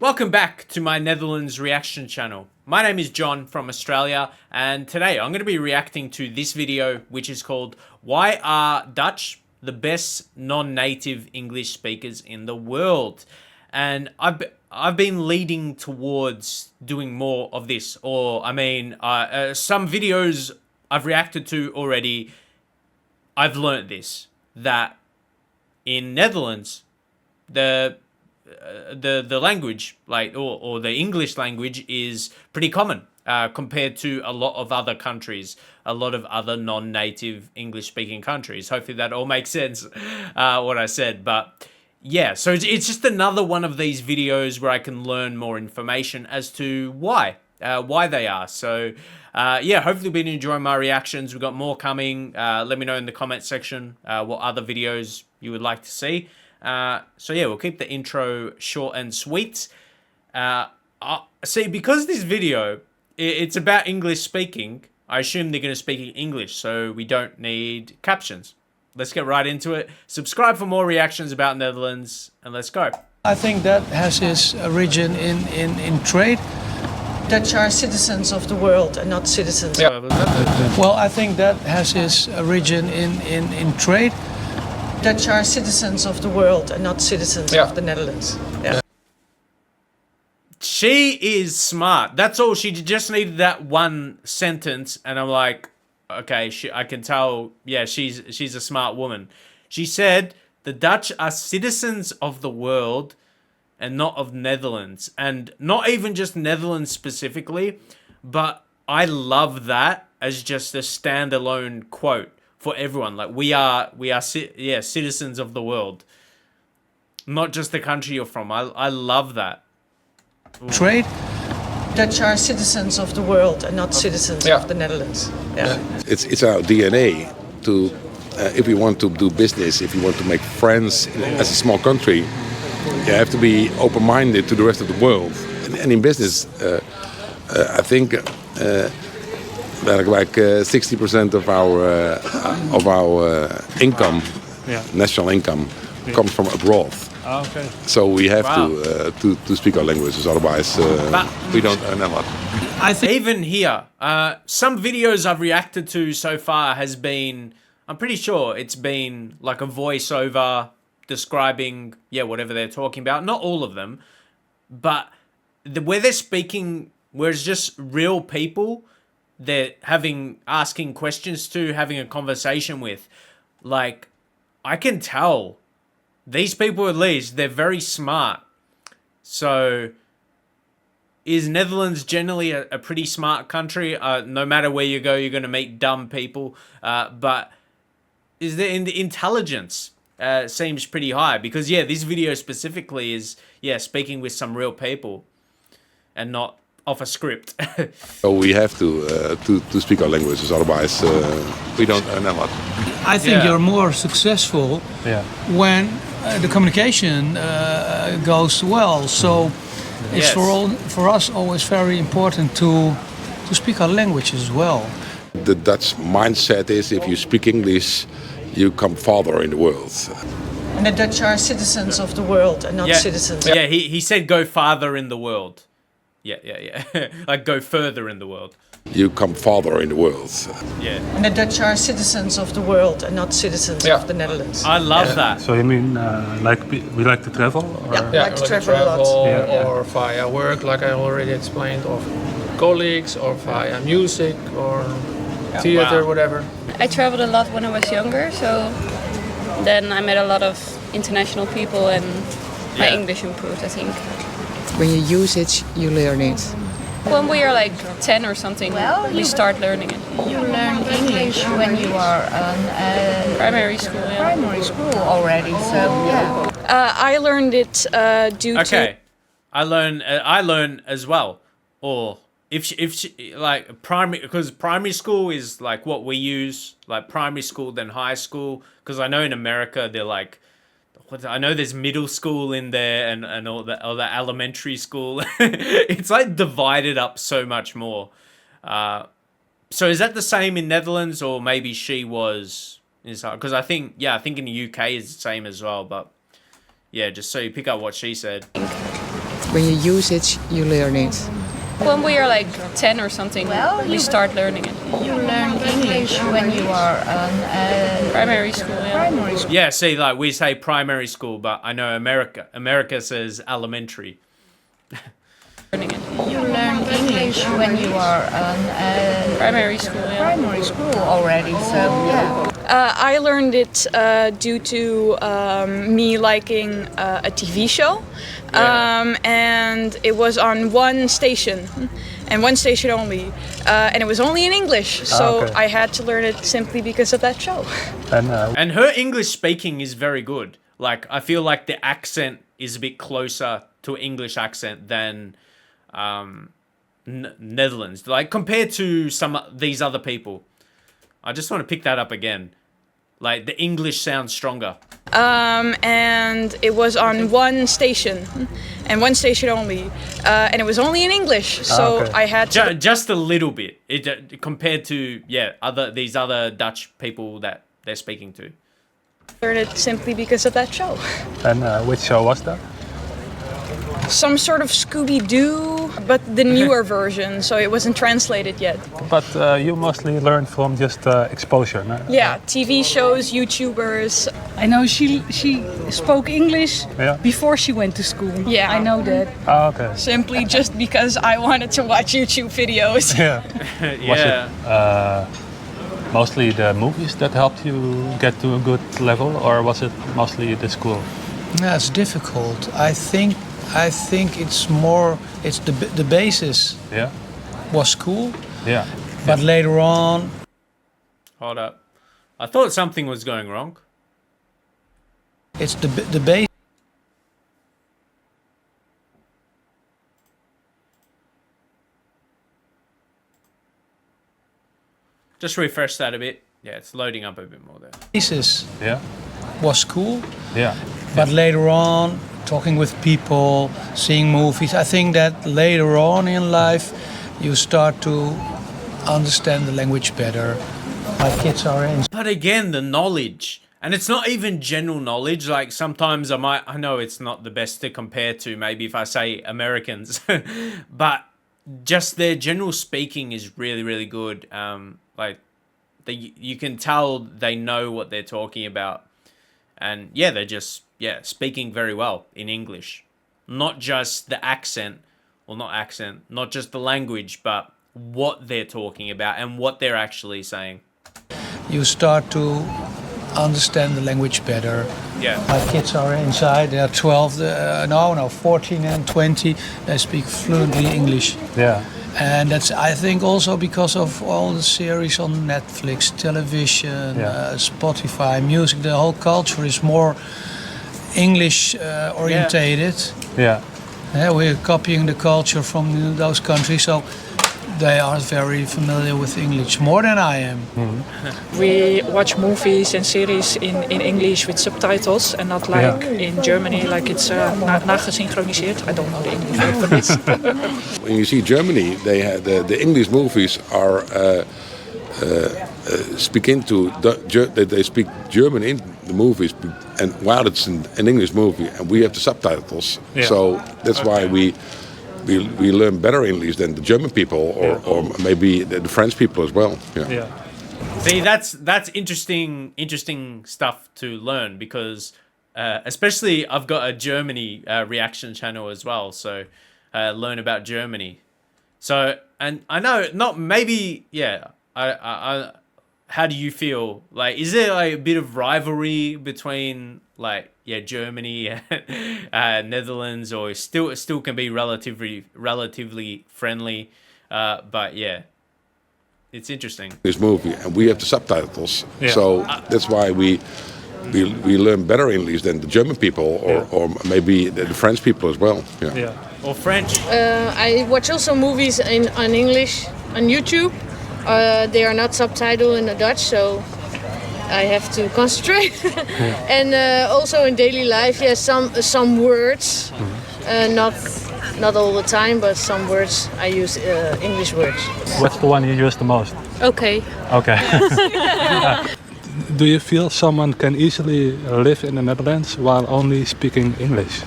Welcome back to my Netherlands reaction channel. My name is John from Australia, and today I'm going to be reacting to this video, which is called Why Are Dutch the Best Non-Native English Speakers in the World? And I've been leading towards doing more of this, or some videos I've reacted to already. I've learned this, that in Netherlands, the language, or the English language, is pretty common compared to a lot of other countries, a lot of other non-native English-speaking countries. Hopefully that all makes sense, what I said. But yeah, so it's just another one of these videos where I can learn more information as to why they are. So yeah, hopefully you've been enjoying my reactions. We've got more coming. Let me know in the comment section what other videos you would like to see. So yeah, we'll keep the intro short and sweet. See, because this video, it's about English speaking, I assume they're going to speak in English, so we don't need captions. Let's get right into it. Subscribe for more reactions about Netherlands, and let's go. I think that has its origin in trade. Dutch are citizens of the world and not citizens. Yeah. Well, I think that has its origin in trade. Dutch are citizens of the world and not citizens of the Netherlands. Yeah. She is smart. That's all. She just needed that one sentence, and I'm like, okay, I can tell. Yeah, she's a smart woman. She said the Dutch are citizens of the world and not of Netherlands, and not even just Netherlands specifically, but I love that as just a standalone quote for everyone. Like, we are citizens of the world, not just the country you're from. I love that. Trade. Dutch are citizens of the world and not citizens of the Netherlands. Yeah. It's our DNA to, if we want to do business, if we want to make friends as a small country, you have to be open-minded to the rest of the world. And in business, I think like 60% of our income, national income, comes from abroad. Oh, okay. So we have to speak our languages, otherwise we don't earn a lot. I think even here, some videos I've reacted to so far has been, I'm pretty sure it's been like a voiceover describing, whatever they're talking about. Not all of them, but where they're speaking, where it's just real people they're asking questions to, having a conversation with. Like, I can tell these people, at least, they're very smart. So is Netherlands generally a pretty smart country? No matter where you go, you're going to meet dumb people. But is there the intelligence seems pretty high? Because this video specifically is speaking with some real people and not off a script. So we have to speak our languages, otherwise we don't earn a lot. I think you're more successful when the communication goes well. So it's for us always very important to speak our language as well. The Dutch mindset is, if you speak English, you come farther in the world. And the Dutch are citizens of the world and not citizens. Yeah, he said go farther in the world. Yeah. Like, go further in the world. You come farther in the world. Yeah. And the Dutch are citizens of the world and not citizens of the Netherlands. I love that. So you mean we like to travel? Or? Like to travel a lot. Or via work, like I already explained, or colleagues, or via music, or theater, whatever. I traveled a lot when I was younger, so then I met a lot of international people and my English improved, I think. When you use it, you learn it. When we are like 10 or something, we start learning it. You learn English when you are Primary school, primary school already, so I learned it due to... I learn as well. Or if like primary, because primary school is like what we use, like primary school, then high school. Because I know in America they're like, I know there's middle school in there and all the elementary school. It's like divided up so much more. So is that the same in Netherlands, or maybe she was? Because I think in the UK is the same as well. But yeah, just so you pick up what she said. When you use it, you learn it. When we are like 10 or something, we start learning it. You learn English when you are on Primary school, yeah. primary school. Yeah, see, like we say primary school, but I know America says elementary. Learning it. You learn English when you are on Primary school, yeah. primary school already. So yeah. I learned it due to me liking a TV show. And it was on one station, and one station only. And it was only in English, so okay. I had to learn it simply because of that show. And her English speaking is very good. Like, I feel like the accent is a bit closer to English accent than Netherlands. Like, compared to these other people. I just want to pick that up again. Like, the English sounds stronger. And it was on one station, and one station only. And it was only in English, so okay. I had to... Just a little bit. Compared to, these other Dutch people that they're speaking to. learn it simply because of that show. And which show was that? Some sort of Scooby-Doo, but the newer version, so it wasn't translated yet. But you mostly learned from just exposure, no? Yeah, TV shows, YouTubers. I know she spoke English Yeah. before she went to school. Yeah. I know that. Oh, okay. Simply just because I wanted to watch YouTube videos. Yeah. Was Yeah. it mostly the movies that helped you get to a good level, or was it mostly the school? Yeah, it's difficult. I think it's more. It's the basis Yeah. was cool, Yeah. but later on, Hold up. I thought something was going wrong. it's the base. Just refresh that a bit. Yeah, it's loading up a bit more there. Basis Yeah. was cool, Yeah. but later on, talking with people, seeing movies, I think that later on in life, you start to understand the language better. My kids are in. But again, the knowledge. And it's not even general knowledge. Like, sometimes I know it's not the best to compare to maybe if I say Americans. But just their general speaking is really, really good. Like, you can tell they know what they're talking about. And yeah, they're just, speaking very well in English. Not just the accent, not just the language, but what they're talking about and what they're actually saying. You start to understand the language better. Yeah. My kids are inside. They are 12, 14 and 20. They speak fluently English. Yeah. And that's, I think, also because of all the series on Netflix, television, Spotify, music. The whole culture is more English orientated. Yeah. We're copying the culture from those countries, so they are very familiar with English, more than I am. We watch movies and series in English with subtitles and not like in Germany, like it's nagesynchroniseerd. I don't know the English word for this. When you see Germany, they have the English movies are they speak German in the movies, and while it's an English movie, and we have the subtitles, so that's why we learn better English than the German people, or maybe the French people as well. Yeah. See, that's interesting stuff to learn, because especially I've got a Germany reaction channel as well, so learn about Germany. So, and I know not maybe I how do you feel? Like, is there like a bit of rivalry between Germany and Netherlands, or still can be relatively friendly? But yeah, it's interesting. This movie, and we have the subtitles, so that's why we learn better English than the German people, or maybe the French people as well. Yeah. Or French. I watch also movies in English on YouTube. They are not subtitled in the Dutch, so I have to concentrate. And also in daily life, some words, not all the time, but some words I use English words. What's the one you use the most? Okay. Okay. Do you feel someone can easily live in the Netherlands while only speaking English?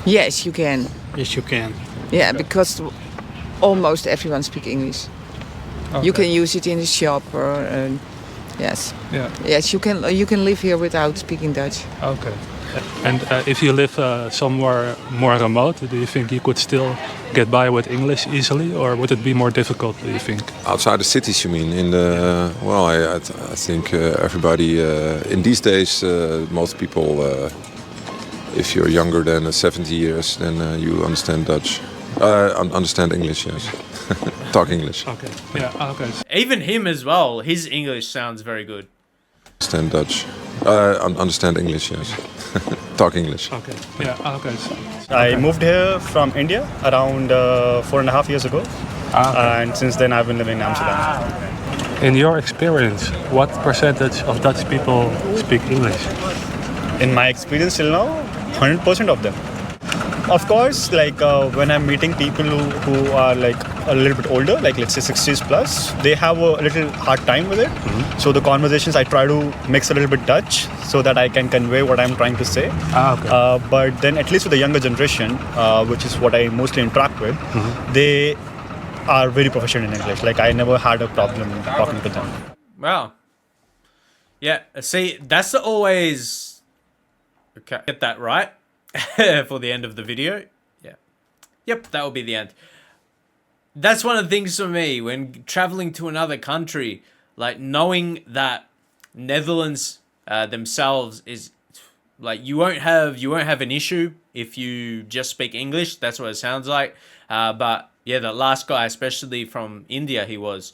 Yes, you can. Yes, you can. Yeah, because almost everyone speaks English. Okay. You can use it in the shop or yes. Yeah. Yes, you can live here without speaking Dutch. Okay. And if you live somewhere more remote, do you think you could still get by with English easily, or would it be more difficult, do you think? Outside the cities, you mean? In the well, I think everybody in these days, most people, if you're younger than 70 years, then you understand Dutch. Understand English, yes. Talk English. Okay. Yeah. Okay. Even him as well. His English sounds very good. Understand Dutch. Understand English, yes. Talk English. Okay. Yeah. Okay. I moved here from India around 4.5 years ago, and since then I've been living in Amsterdam. In your experience, what percentage of Dutch people speak English? In my experience till now, 100% of them. Of course, like when I'm meeting people who are like a little bit older, like let's say 60s plus, they have a little hard time with it. So the conversations I try to mix a little bit Dutch so that I can convey what I'm trying to say. Okay. But then at least with the younger generation, which is what I mostly interact with, they are very proficient in English. Like I never had a problem talking to them. Wow. Yeah, see, that's always... Okay, get that right. For the end of the video. Yeah. Yep, that will be the end. That's one of the things for me when traveling to another country, like knowing that Netherlands themselves is like you won't have an issue if you just speak English. That's what it sounds like. But yeah, the last guy, especially from India, he was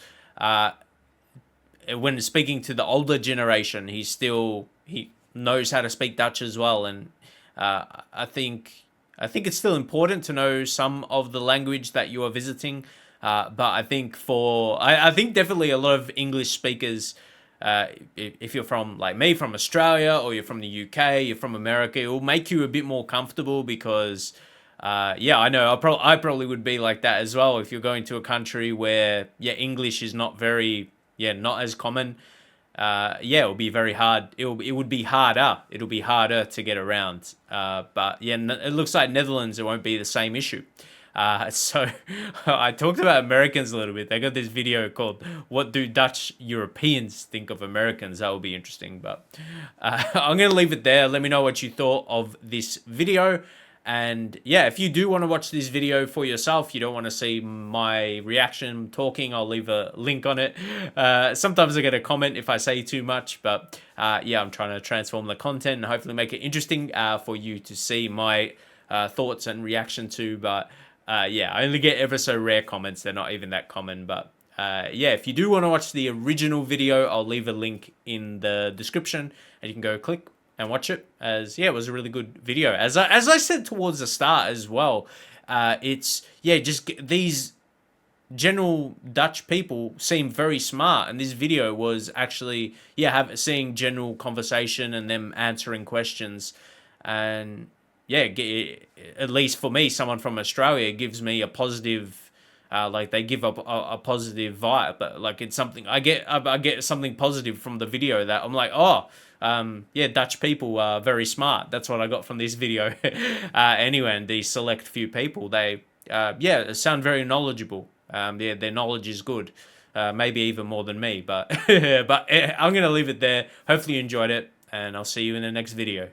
when speaking to the older generation, he knows how to speak Dutch as well, and I think it's still important to know some of the language that you are visiting. But I think I think definitely a lot of English speakers, if you're from like me, from Australia, or you're from the UK, you're from America, it will make you a bit more comfortable because, yeah, I know I probably would be like that as well if you're going to a country where English is not not as common. It'll be very hard. It would be harder. It'll be harder to get around. But yeah, it looks like Netherlands, it won't be the same issue. So I talked about Americans a little bit. They got this video called "What Do Dutch Europeans Think of Americans?" That will be interesting. But I'm going to leave it there. Let me know what you thought of this video. And yeah, if you do want to watch this video for yourself, you don't want to see my reaction talking, I'll leave a link on it. Sometimes I get a comment if I say too much, but yeah, I'm trying to transform the content and hopefully make it interesting for you to see my thoughts and reaction to. But yeah, I only get ever so rare comments. They're not even that common. But yeah, if you do want to watch the original video, I'll leave a link in the description and you can go click and watch it. As yeah, it was a really good video. As I said towards the start as well, it's just these general Dutch people seem very smart, and this video was actually seeing general conversation and them answering questions, and yeah, at least for me, someone from Australia gives me a positive. Like they give up a positive vibe, but like it's something I get something positive from the video that I'm like, oh. Yeah, Dutch people are very smart. That's what I got from this video. Anyway, and these select few people, they sound very knowledgeable. Yeah, their knowledge is good. Maybe even more than me, but but I'm gonna leave it there. Hopefully you enjoyed it, and I'll see you in the next video.